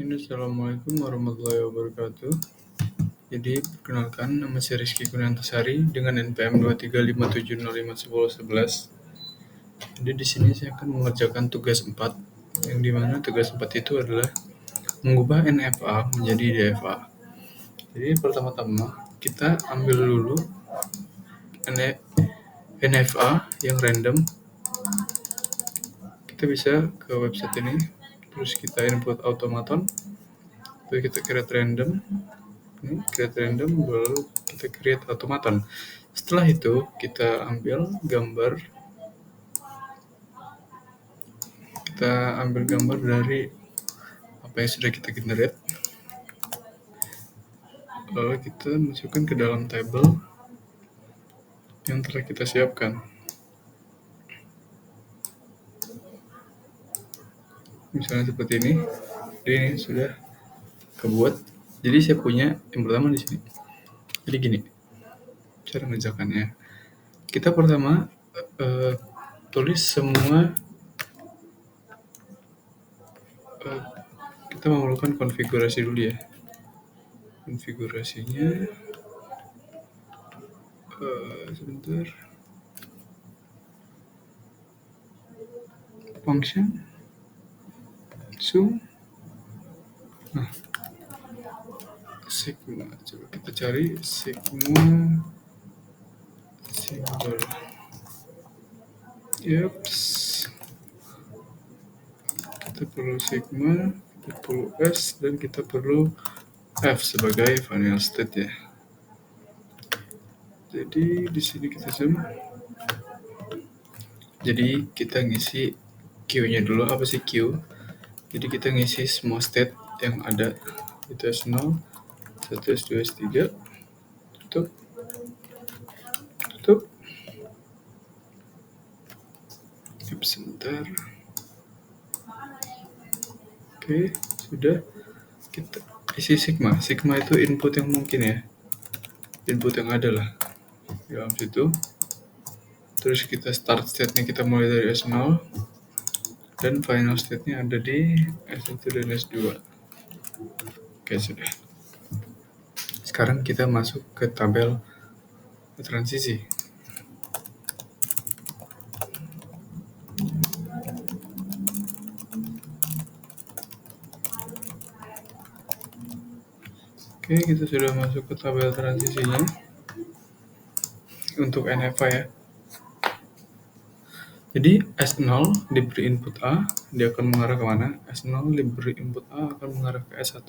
Assalamualaikum warahmatullahi wabarakatuh. Jadi, perkenalkan, nama saya Rizky Kunantasari dengan NPM 235705111. Jadi, di sini saya akan mengerjakan tugas 4, yang dimana tugas 4 itu adalah mengubah NFA menjadi DFA. Jadi, pertama-tama kita ambil dulu NFA yang random. Kita bisa ke website ini, terus kita input automaton, terus kita create random. Create random, lalu kita create automaton. Setelah itu kita ambil gambar dari apa yang sudah kita generate, lalu kita masukkan ke dalam table yang telah kita siapkan. Misalnya seperti ini. Jadi ini sudah kebuat. Jadi saya punya yang pertama di sini. Jadi gini cara mengerjakannya. Kita pertama tulis semua. Kita memerlukan konfigurasi dulu ya. Konfigurasinya sebentar. Function zoom. Sigma, coba kita cari sigma symbol. Yaps. Kita perlu sigma, kita perlu S, dan kita perlu F sebagai final state ya. Jadi di sini kita zoom. Jadi kita ngisi Q-nya dulu. Apa sih Q? Jadi kita ngisi semua state yang ada. Itu S0, S1, S2, S3. Tutup. Sebentar. Oke, sudah. Kita isi sigma. Sigma itu input yang mungkin ya. Input yang ada lah di dalam situ. Terus kita start state-nya kita mulai dari S0, dan final state-nya ada di S1 dan S2. Oke, sudah. Sekarang kita masuk ke tabel transisi. Oke, kita sudah masuk ke tabel transisinya untuk NFA ya. Jadi S0 diberi input A, dia akan mengarah ke mana? S0 diberi input A akan mengarah ke S1.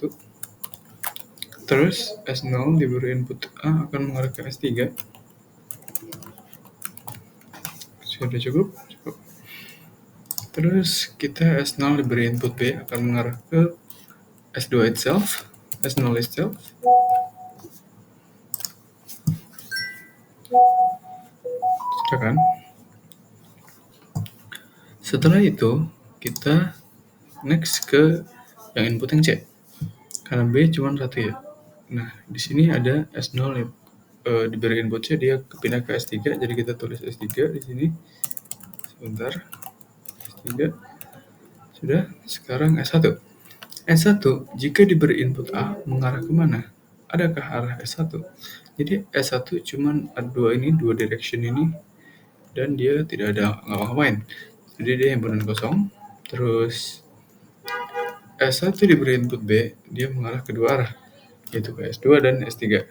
Terus S0 diberi input A akan mengarah ke S3. Sudah cukup? Cukup. Terus kita S0 diberi input B akan mengarah ke S2 itself, S0 itself. Sudah kan? Setelah itu kita next ke yang input yang C. Karena B cuma satu ya. Nah, di sini ada S0 diberi input C, dia pindah ke S3, jadi kita tulis S3 di sini. Sebentar. S3. Sudah, sekarang S1. S1 jika diberi input A mengarah ke mana? Adakah arah S1? Jadi S1 cuman ada dua direction ini, dan dia tidak ada ngapa-ngapain. Jadi dia himpunan kosong. Terus S1 diberi input B, dia mengarah ke dua arah, yaitu ke S2 dan S3.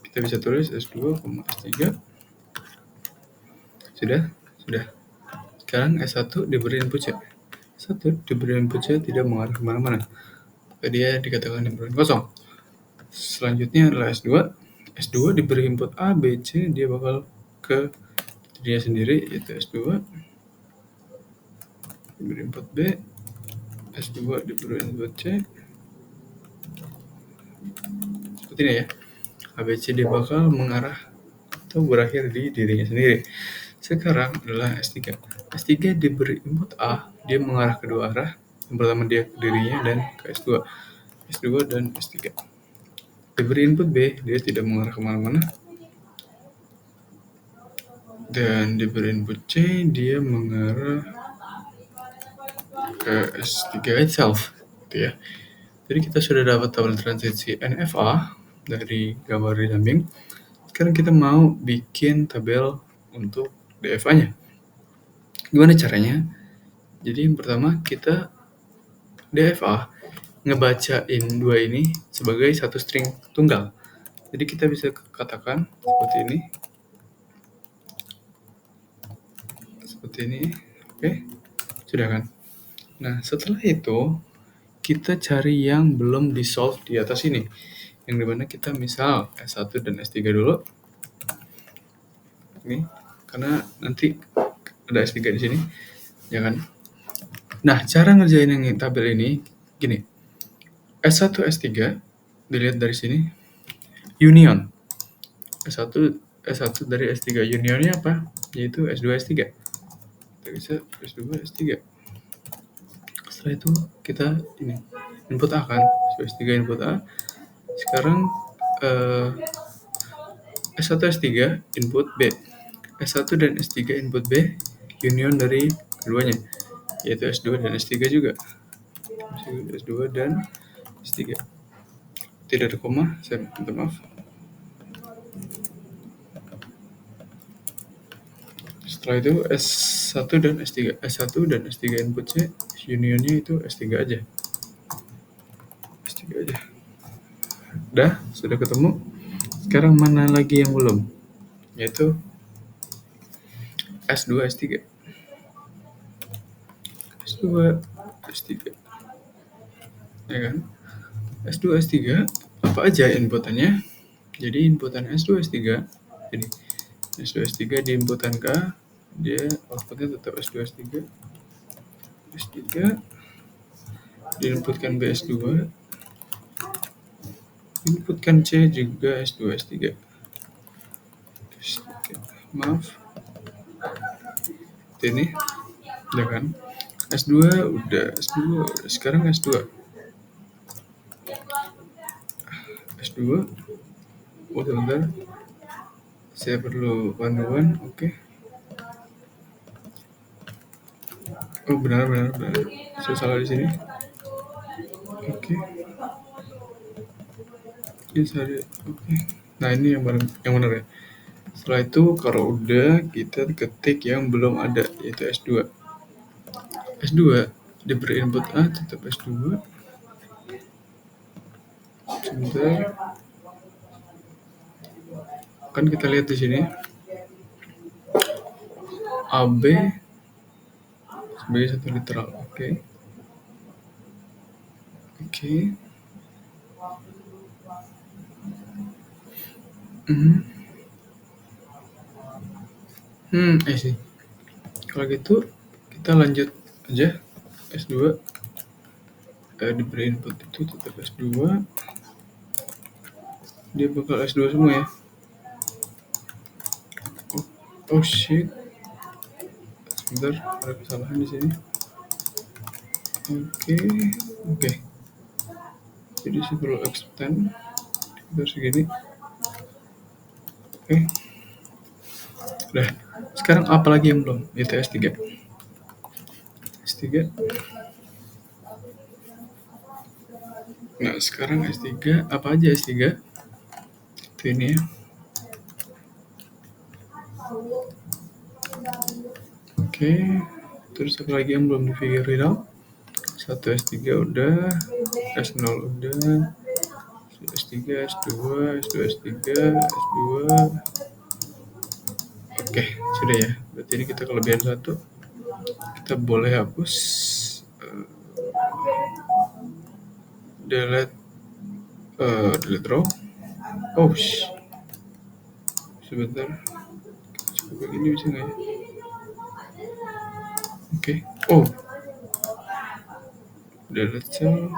Kita bisa tulis S2, S3. Sudah. Sekarang S1 diberi input C. S1 diberi input C tidak mengarah kemana-mana. Dia dikatakan himpunan kosong. Selanjutnya adalah S2. S2 diberi input A, B, C, dia bakal ke dirinya sendiri, yaitu S2. Diberi input B, S2 diberi input C. Seperti ini ya. ABC dia bakal mengarah atau berakhir di dirinya sendiri. Sekarang adalah S3. S3 diberi input A, dia mengarah ke dua arah. Yang pertama dia ke dirinya dan ke S2. S2 dan S3. Diberi input B, dia tidak mengarah kemana-mana. Dan diberi input C, dia mengarah ke S3 itself. gitu ya. Jadi kita sudah dapat tabel transisi NFA dari gambar di samping. Sekarang kita mau bikin tabel untuk DFA-nya. Gimana caranya? Jadi yang pertama kita DFA ngebacain dua ini sebagai satu string tunggal. Jadi kita bisa katakan seperti ini. Seperti ini. Oke. Sudah kan? Nah, setelah itu kita cari yang belum di-solve di atas ini. Yang dimana kita misal S1 dan S3 dulu. Ini, karena nanti ada S3 di sini. Ya kan? Nah, cara ngerjain yang tabel ini gini. S1, S3 dilihat dari sini. Union. S1 dari S3. Unionnya apa? Yaitu S2, S3. Kita bisa S2, S3. Setelah itu kita ini input A kan, S3 input A. Sekarang S1 S3 input B. S1 dan S3 input B union dari keduanya, yaitu S2 dan S3 juga. S2 dan S3. Tidak ada koma, saya minta maaf. Setelah itu S1 dan S3. S1 dan S3 input C, unionnya itu S3 aja. S3 aja. Udah, sudah ketemu. Sekarang mana lagi yang belum? Yaitu S2, S3. S2, S3. Ya kan? S2, S3, apa aja inputannya? Jadi inputan S2, S3, jadi S2, S3 di inputan K, dia outputnya tetap S2, S3. S3, diinputkan B, S2. Inputkan C juga S2, S3. Maaf. Ini, udah kan? S2 udah, S2 udah. Sekarang S2. S2. Oh, sebentar. Saya perlu panduan, oke. Oh, benar. Saya salah di sini. Oke. Oke. Nah, ini yang benar ya. Setelah itu kalau udah kita ketik yang belum ada, yaitu S2. S2 diberi input A tetap S2. Sebentar. Kan kita lihat di sini AB sebagai satu literal. Oke. I see. Kalau gitu kita lanjut aja. S2 diberi input itu tetap S2. Dia bakal S2 semua ya. Oh shit. Sebentar, ada kesalahan di sini. Oke. Jadi saya perlu extend dari segini. Oke. Udah. Sekarang apa lagi yang belum? Itu S3. S3. Nah, sekarang S3, apa aja S3? Itu ini ya. Oke. Terus apa lagi yang belum di-figure out? 1 S3 udah, S0 udah, S3, S2, S2, S3, S2. Oke, sudah ya. Berarti ini kita kelebihan 1. Kita boleh hapus. Delete row. Oh, sebentar. Coba begini bisa nggak ya? Oke. Oh, delete cell.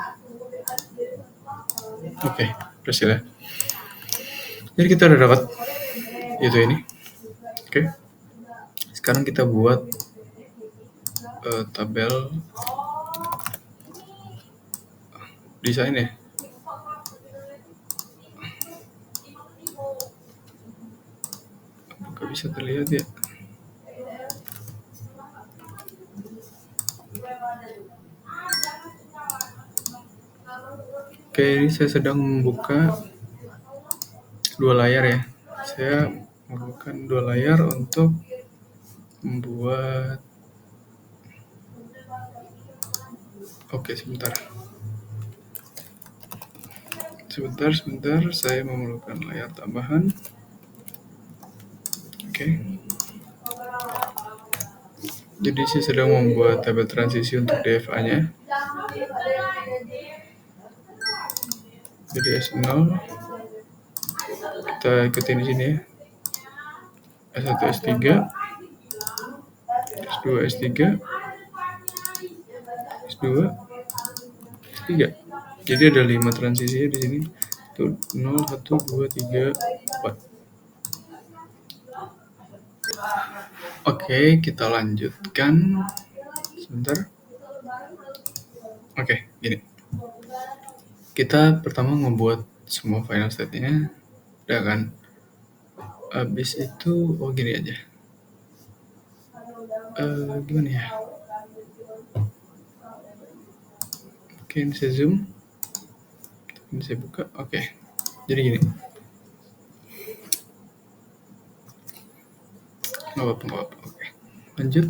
Oke, berhasil ya. Jadi kita udah dapat itu ini. Oke. Sekarang kita buat tabel desain ya. Apakah bisa terlihat ya? Oke, ini saya sedang membuka dua layar ya. Saya membuka dua layar untuk membuat. Oke, sebentar. Sebentar, saya memerlukan layar tambahan. Oke. Jadi saya sedang membuat tabel transisi untuk DFA-nya. Jadi S0 kita ikutin di sini ya. S1, S3, S2, S3, S2, S3. Jadi ada 5 transisi di sini. Tuh 0, 1, 2, 3, 4. Oke, kita lanjutkan. Sebentar. Oke, gini. Kita pertama membuat semua final state-nya. Udah kan? Habis itu, gini aja. Gimana ya? Oke, ini saya zoom. Ini saya buka. Oke. Jadi gini. Nggak apa-apa. Oke. Lanjut.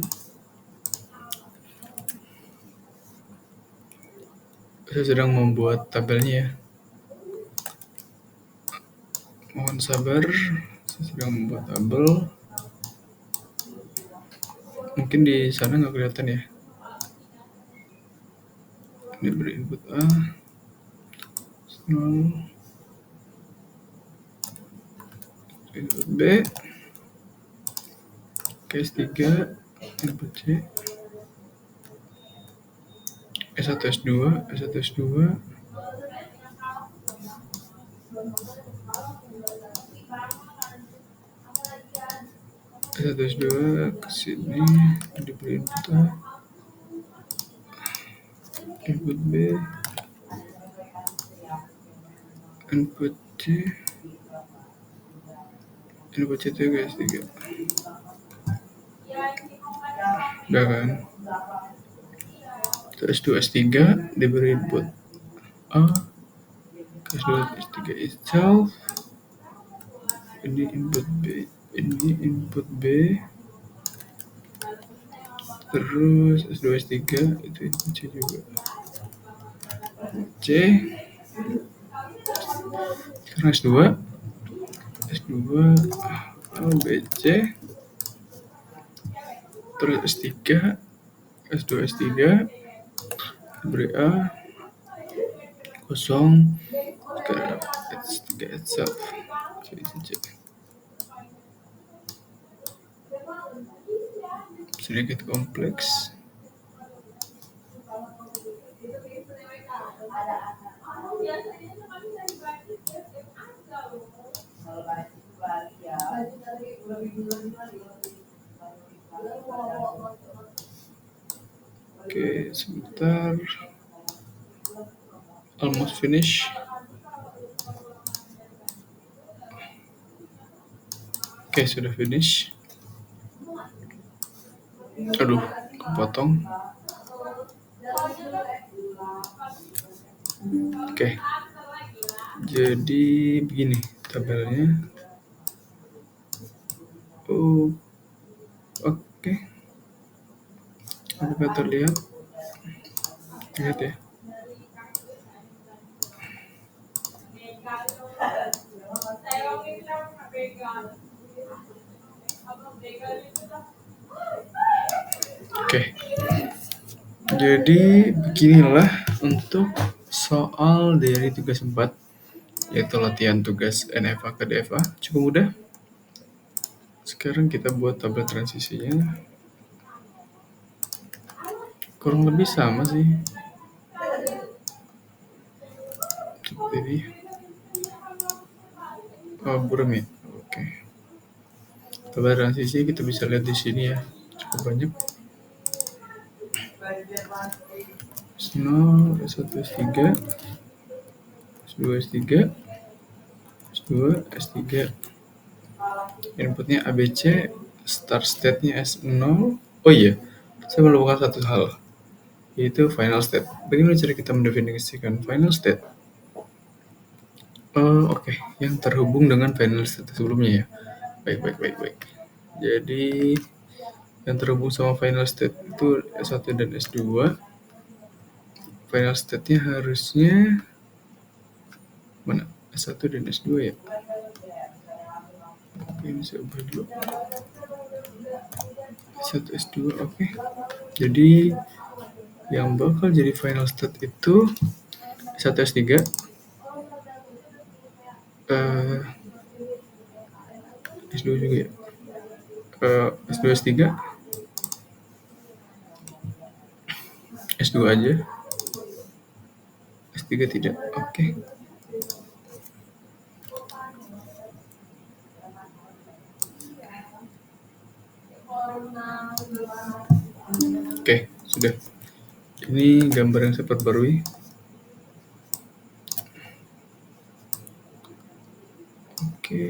Saya sedang membuat tabelnya ya. Mohon sabar. Saya sedang membuat tabel. Mungkin di sana nggak kelihatan ya. Ini beri input A. 0. Input B. Case 3. Input C. S1, S2. S1, S2. S1, S2 ke sini. Diberi input A. Input B. Input C. Input C itu guys 3. Udah kan? Terus S2 S3 diberi input A. S2 S3 itself. Ini input B. Ini input B. Terus S2 S3 itu input C juga. C. Sekarang S2. S2 A, B, C. Terus S3. S2 S3 beri A. Kosong. Sekarang S3 itself. C. Sedikit kompleks. Oke, sebentar. Almost finish. Oke, sudah finish. Aduh, kepotong. Oke. Jadi begini tabelnya. Oke. Apakah terlihat? Lihat ya. Oke. Jadi beginilah untuk soal dari tugas 4, yaitu latihan tugas NFA ke DFA. Cukup mudah. Sekarang kita buat tabel transisinya. Kurang lebih sama sih. Seperti ini. Buram ya. Oke. Tabel transisi kita bisa lihat di sini ya. Cukup banyak. S0, S1, S3, S2, S3, S2, S3. Inputnya ABC, start state-nya S0. Oh iya, saya melupakan satu hal, yaitu final state. Bagaimana cara kita mendefinisikan final state? Oke, yang terhubung dengan final state sebelumnya ya. Baik. Jadi yang terhubung sama final state itu S1 dan S2. Final state-nya harusnya mana? S1 dan S2 ya. Oke, ini saya ubah dulu. S1 S2, oke. Jadi yang bakal jadi final state itu S1 S3, S2 juga ya. S2 S3, S2 aja, S3 tidak. Oke. Oke, sudah. Ini gambar yang saya perbarui. Oke.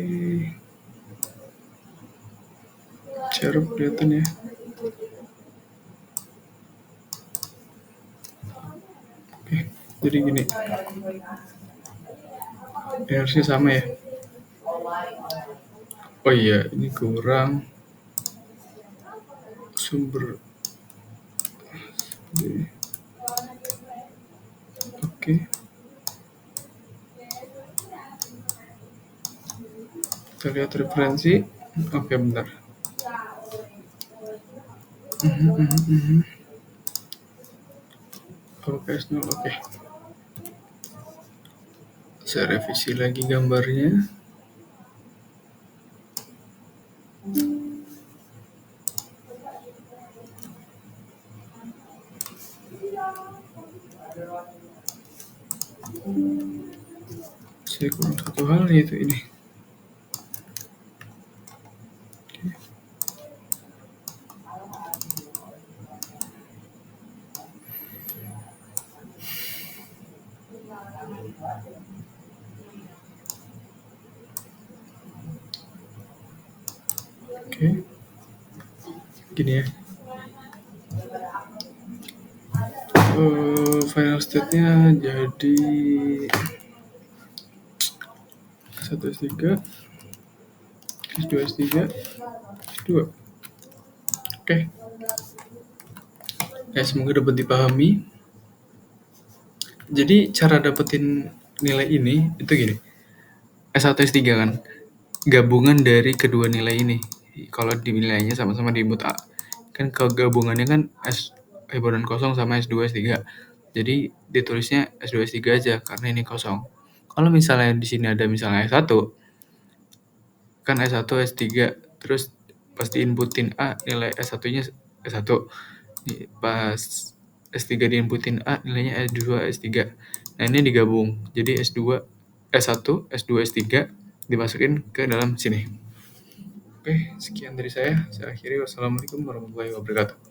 Cara kelihatan ya. Oke, jadi gini. Ini harusnya sama ya. Oh iya, ini kurang sumber. Oke. Kita lihat referensi. Oke, bentar. Oke, oke. Saya revisi lagi gambarnya. Saya kurang satu hal, yaitu ini. Oke. Gini ya. Final state-nya jadi S1 S3, S2 S3, S2. Oke. Ya, semoga dapat dipahami. Jadi cara dapetin nilai ini itu gini. S1 S3 kan gabungan dari kedua nilai ini. Kalau di nilainya sama-sama di input A. Kan kegabungannya kan S himpunan kosong sama S2 S3. Jadi ditulisnya S2 S3 aja karena ini kosong. Kalau misalnya di sini ada misalnya S1 kan S1 S3 terus pas diinputin A nilai S1-nya S1. Pas S3 diinputin A nilainya S2 S3. Nah, ini digabung. Jadi S2 S1 S2 S3 dimasukin ke dalam sini. Oke, sekian dari saya. Saya akhiri. Wassalamualaikum warahmatullahi wabarakatuh.